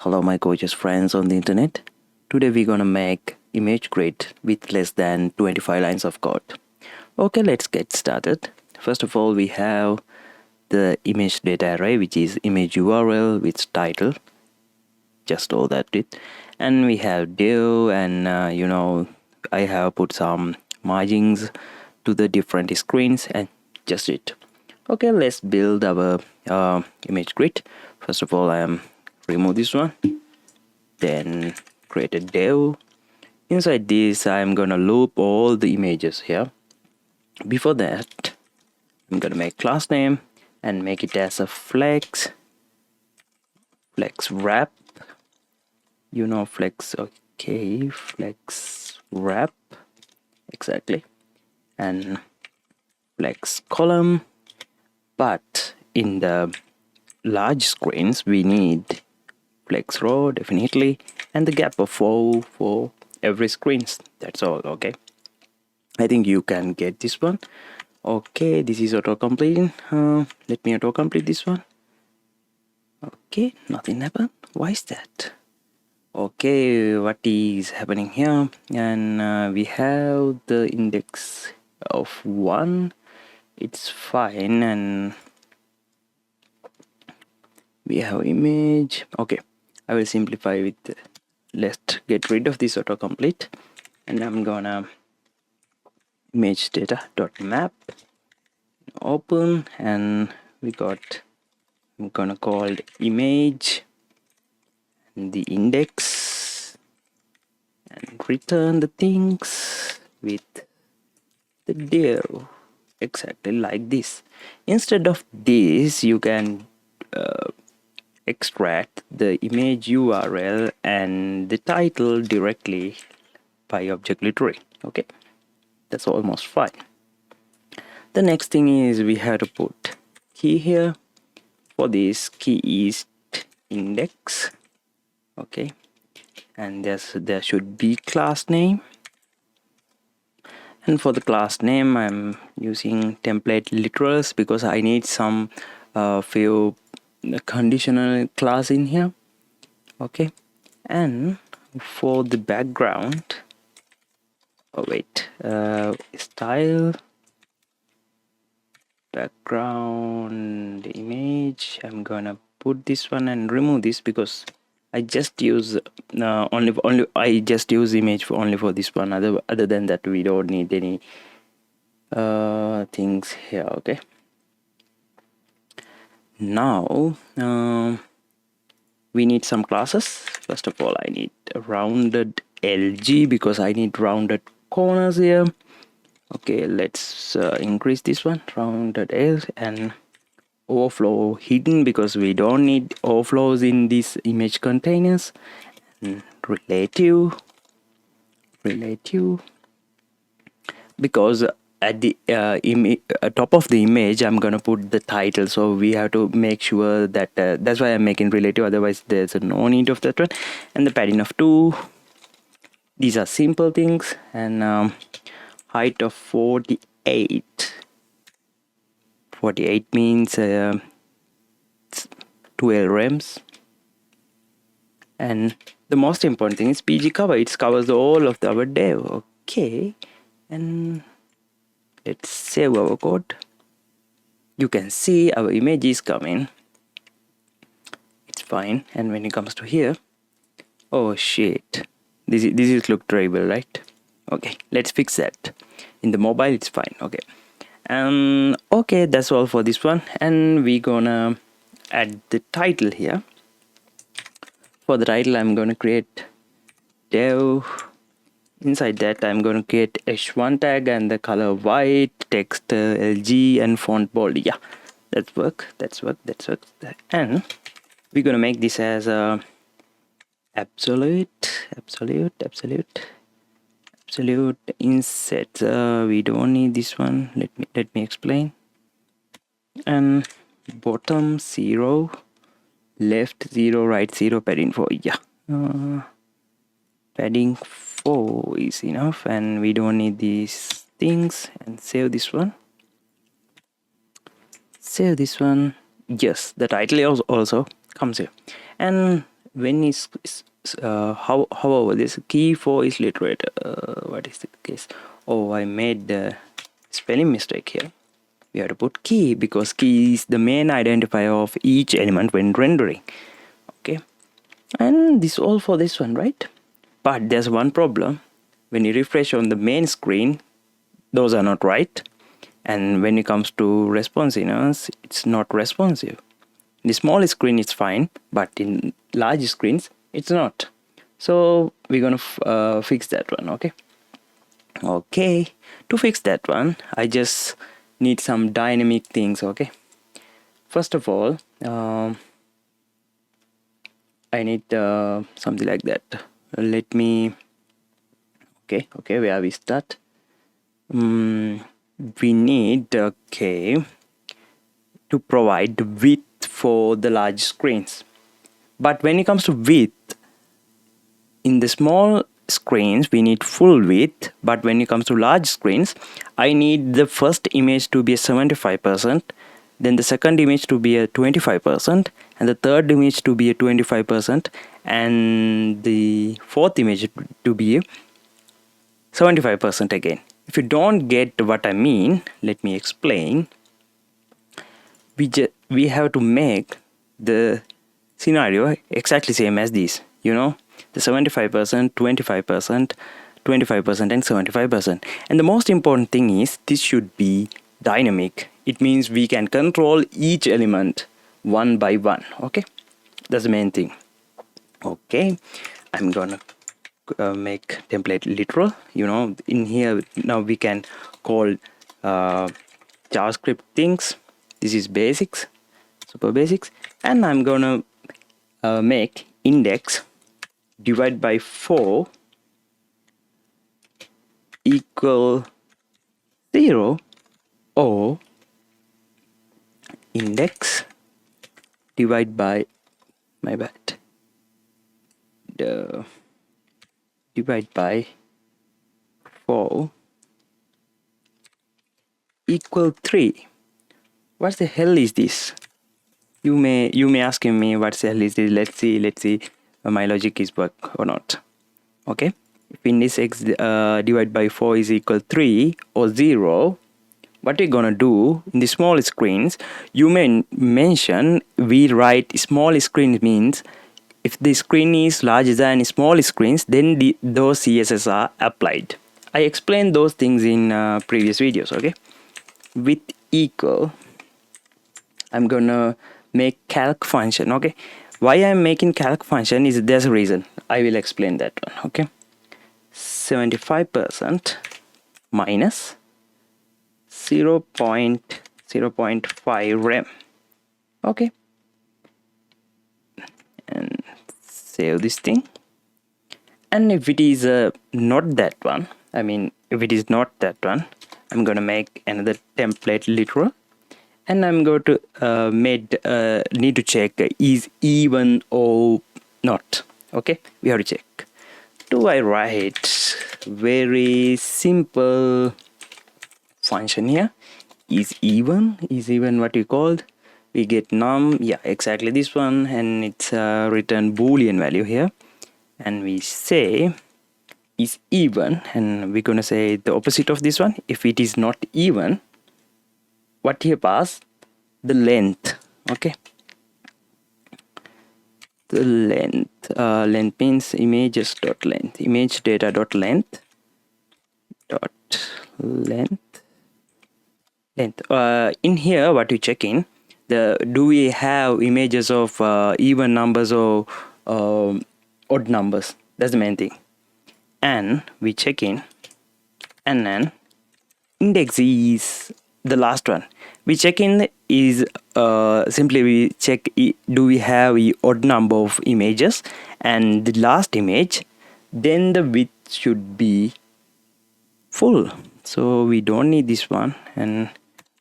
Hello my gorgeous friends on the internet. Today we're gonna make image grid with less than 25 lines of code. Okay, let's get started. First of all, we have the image data array, which is image URL with title, just all that it. And we have div, and I have put some margins to the different screens and just it. Okay, let's build our image grid. First of all, I am remove this one, then create a div. Inside this, I'm gonna loop all the images here. Before that, I'm gonna make class name and make it as a flex wrap. Flex. Okay, flex wrap, exactly, and flex column. But in the large screens, we need flex row definitely, and the gap of 4 for every screens. That's all. Okay, I think you can get this one. Okay, this is auto-completing. Let me auto-complete this one. Okay, nothing happened. Why is that? Okay, what is happening here? And we have the index of 1. It's fine, and we have image. Okay, I will simplify with let's get rid of this autocomplete, and I'm gonna image data dot map open, and I'm gonna call it image and the index and return the things with the div, exactly like this. Instead of this, you can extract the image URL and the title directly by object literary. Okay, that's almost fine. The next thing is we have to put key here. For this, key is index. Okay, and there should be class name, and for the class name I'm using template literals because I need some few conditional class in here. Okay, and for the background, style background image, I'm gonna put this one and remove this because I just use I just use image for only for this one. Other than that, we don't need any things here. Okay, now we need some classes. First of all, I need a rounded LG because I need rounded corners here. Okay, let's increase this one, rounded L, and overflow hidden because we don't need overflows in these image containers. And relative because at the top of the image I'm gonna put the title, so we have to make sure that that's why I'm making relative, otherwise there's no need of that one. And the padding of 2. These are simple things, and height of 48 means 12 rems. And the most important thing is PG cover. It covers all of our dev. Okay, and let's save our code. You can see our image is coming. It's fine. And when it comes to here, oh shit, this is look terrible, right? Okay, let's fix that. In the mobile, it's fine. Okay, okay, that's all for this one. And we're gonna add the title here. For the title, I'm gonna create dev. Inside that, I'm going to create h1 tag and the color white, text LG, and font bold. Yeah, that's work. And we're going to make this as a absolute inset. We don't need this one. Let me explain. And bottom 0, left 0, right 0, padding 4. Yeah, padding 4 is enough, and we don't need these things. And save this one. Yes, the title also comes here. And when however this key for is literate, what is the case? Oh, I made the spelling mistake here. We have to put key because key is the main identifier of each element when rendering. Okay, and this all for this one, right? But there's one problem. When you refresh on the main screen, those are not right, and when it comes to responsiveness, it's not responsive. In the small screen it's fine, but in large screens it's not. So we're gonna fix that one. Okay, to fix that one I just need some dynamic things. Okay, first of all, I need something like that. Let me, okay, where we start? We need, okay, to provide width for the large screens. But when it comes to width, in the small screens we need full width, but when it comes to large screens, I need the first image to be a 75%, then the second image to be a 25%, and the third image to be a 25%, and the fourth image to be 75% again. If you don't get what I mean, let me explain. We have to make the scenario exactly same as this, the 75%, 25%, 25%, and 75%. And the most important thing is this should be dynamic. It means we can control each element one by one. Okay, that's the main thing. Okay, I'm gonna make template literal. In here now we can call JavaScript things. This is basics, super basics, and I'm gonna make index divide by 4 equal 0, or index divide by, my bad, the divide by 4 equal 3. What the hell is this? You may asking me what the hell is this. Let's see my logic is work or not. Okay, if index x divide by 4 is equal 3 or 0, what we're gonna do in the small screens, you may mention we write small screen means if the screen is larger than small screens, then those CSS are applied. I explained those things in previous videos. Okay, with equal, I'm gonna make calc function. Okay, why I'm making calc function is there's a reason. I will explain that one. Okay, 75% minus 0.5 rem. Okay, and save this thing. And if it is not that one, if it is not that one, I'm gonna make another template literal, and I'm going to need to check is even or not. Okay, we have to check. Do I write very simple function here? Is even what we called? We get num, yeah, exactly this one, and it's return boolean value here, and we say is even, and we're gonna say the opposite of this one. If it is not even, what here pass? The length. Okay, the length. Length means images dot length, image data dot length length. In here, what you check in, do we have images of even numbers or odd numbers? That's the main thing. And we check in, and then index is the last one. We check in is simply we check do we have a odd number of images, and the last image, then the width should be full. So we don't need this one, and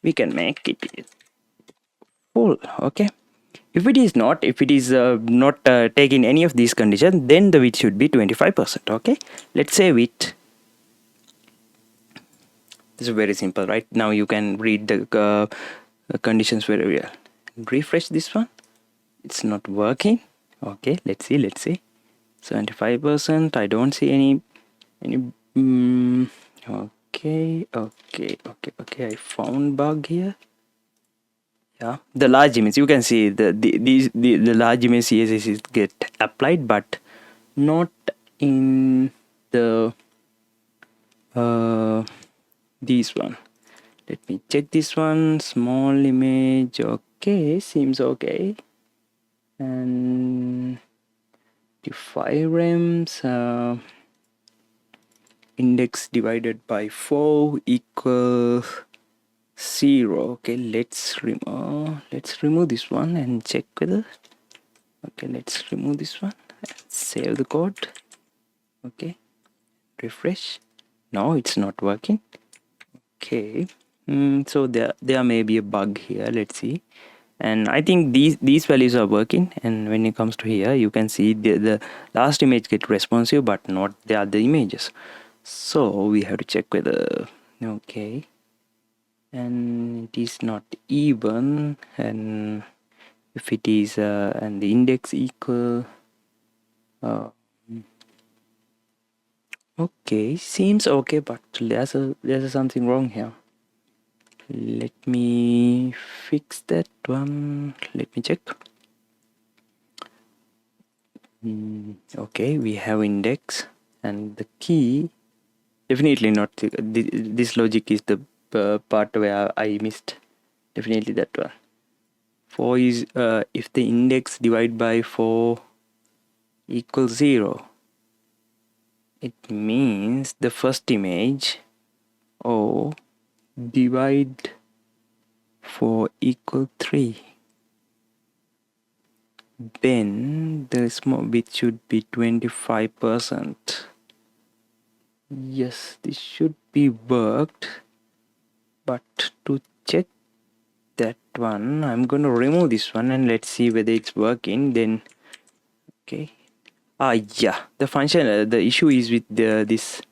we can make it full. Okay, if it is not taking any of these conditions, then the width should be 25%. Okay, let's say width. This is very simple, right? Now you can read the conditions very well. Refresh this one. It's not working. Okay, let's see. 75%. I don't see any okay. I found bug here. Yeah, the large image, you can see the large image CSS is get applied, but not in the this one. Let me check this one. Small image. Okay, seems okay. And the 5 rems. Index divided by 4 equals 0. Okay, let's remove this one and check whether. Okay, let's remove this one and save the code. Okay, refresh. No, it's not working. Okay, so there may be a bug here. Let's see. And I think these values are working, and when it comes to here you can see the last image get responsive but not the other images, so we have to check whether okay, and it is not even, and if it is and the index equal okay, seems okay, but there's something wrong here. Let me fix that one. Let me check. Okay, we have index and the key. Definitely not. This logic is the part where I missed. Definitely that one. 4 is if the index divided by 4 equals 0, it means the first image, or divide 4 equal 3. Then the small bit should be 25%. Yes, this should be worked, but to check that one, I'm going to remove this one and let's see whether it's working. Then okay, yeah, the function, the issue is with this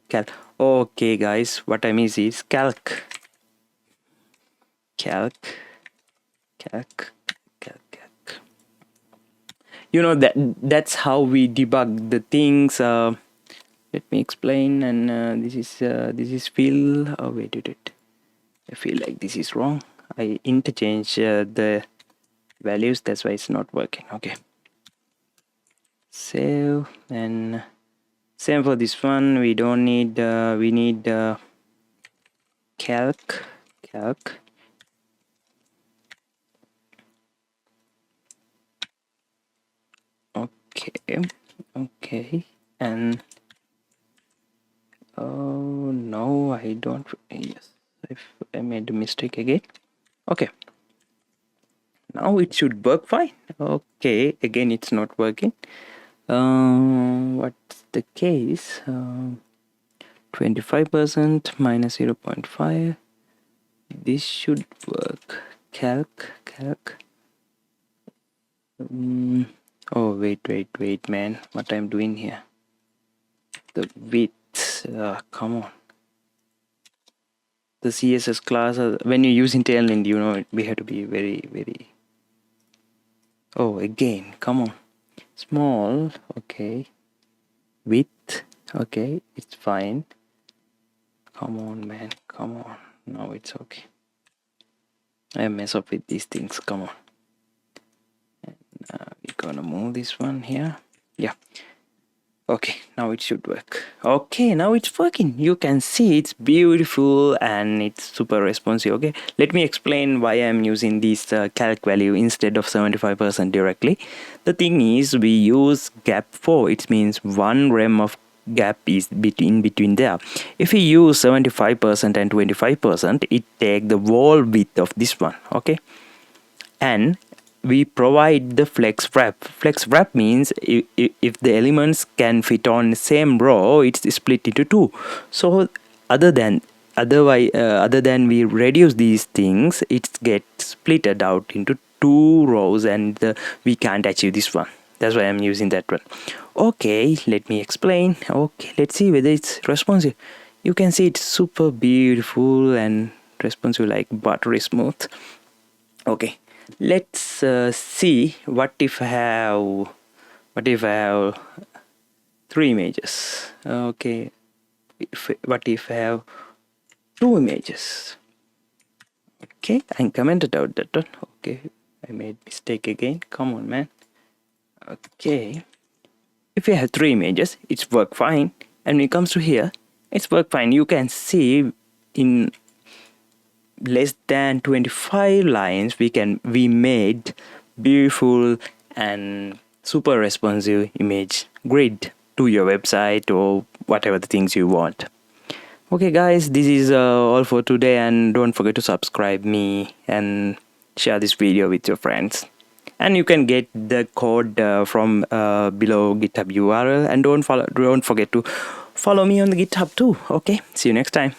calc. Okay guys, what I mean is calc. You know that's how we debug the things. Let me explain. And this is fill. Oh wait, I feel like this is wrong. I interchange the values, that's why it's not working. Okay, save. And same for this one. We don't need we need calc. Okay, and oh no, I don't. Yes, I made a mistake again. Okay, now it should work fine. Okay, again it's not working. What's the case? 25% minus 0.5. This should work. Calc. Oh wait, man, what I'm doing here? The width. Come on. The CSS class, when you use Tailwind, you know we have to be very. Oh, again, come on. Small. Okay. Width. Okay, it's fine. Come on, man. Come on. Now it's okay. I mess up with these things. Come on. And we're gonna move this one here. Yeah. Okay, now it should work. Okay, now it's working. You can see it's beautiful and it's super responsive. Okay, let me explain why I'm using this calc value instead of 75% directly. The thing is, we use gap 4. It means 1 rem of gap is between there. If we use 75% and 25%, it take the wall width of this one. Okay, and we provide the flex wrap. Flex wrap means if the elements can fit on the same row, it's split into 2. So other than we reduce these things, it gets splitted out into 2 rows, and we can't achieve this one. That's why I'm using that one. Okay, let me explain. Okay, let's see whether it's responsive. You can see it's super beautiful and responsive, like buttery smooth. Okay, Let's see what if I have 3 images. Okay, what if I have 2 images? Okay, I commented out that one. Okay, I made mistake again. Come on, man. Okay, if you have 3 images, it's work fine. And when it comes to here, it's work fine. You can see in less than 25 lines we made beautiful and super responsive image grid to your website or whatever the things you want. Okay guys, this is all for today, and don't forget to subscribe me and share this video with your friends. And you can get the code from below GitHub URL, and don't forget to follow me on the GitHub too. Okay, see you next time.